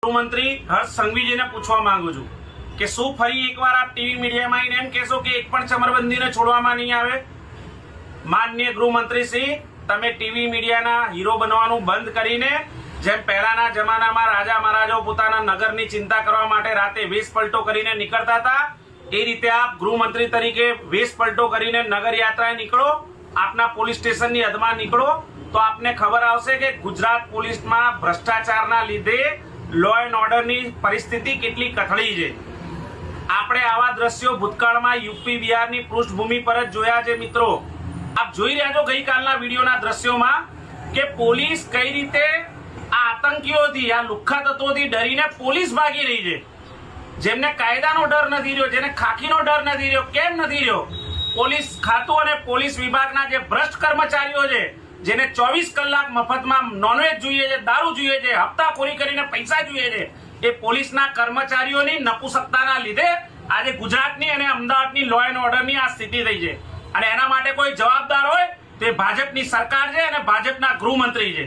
ગૃહમંત્રી હર્ષ સંઘવીજીને પૂછવા માંગુ છું કે શું ફરી એકવાર આપ ટીવી મીડિયામાં આવીને એમ કહેશો કે એક પણ ચમરબંધીને છોડવામાં નહીં આવે? માનનીય ગૃહમંત્રી શ્રી, તમે ટીવી મીડિયાના હીરો બનવાનું બંધ કરીને જેમ પહેલાના જમાનામાં રાજા મહારાજાઓ પોતાના નગરની ચિંતા કરવા માટે રાતે વેશ પલટો કરીને નીકળતા હતા, એ રીતે આપ ગૃહમંત્રી તરીકે વેશ પલટો કરીને નગર યાત્રાએ નીકળો, આપના પોલીસ સ્ટેશનની હદમાં નીકળો, તો આપને ખબર આવશે કે ગુજરાત પોલીસમાં ભ્રષ્ટાચારના લીધે લો એન્ડ ઓર્ડરની પરિસ્થિતિ કેટલી કથળી છે. આપણે આવા દ્રશ્યો ભૂતકાળમાં યુપી બિહારની પૃષ્ઠભૂમિ પર જ જોયા છે. મિત્રો, આપ જોઈ રહ્યા છો ગઈકાલના વિડીયોના દ્રશ્યોમાં કે પોલીસ કઈ રીતે આ આતંકીઓથી, આ લુખ્ખા તત્વોથી ડરીને પોલીસ ભાગી રહી છે. જેમને કાયદાનો ડર નથી રહ્યો, જેને ખાખીનો ડર નથી રહ્યો. કેમ નથી રહ્યો? પોલીસ ખાતું અને પોલીસ વિભાગના જે ભ્રષ્ટ કર્મચારીઓ છે, જેને 24 કલાક મફતમાં નોનવેજ જોઈએ છે, દારૂ જોઈએ છે, હપ્તાખોરી કરીને પૈસા જોઈએ છે, એ પોલીસના કર્મચારીઓની નપુસકતાના લીધે આજે ગુજરાતની અને અમદાવાદની લો એન્ડ ઓર્ડરની આ સ્થિતિ થઈ છે. અને એના માટે કોઈ જવાબદાર હોય તે ભાજપની સરકાર છે અને ભાજપના ગૃહમંત્રી છે.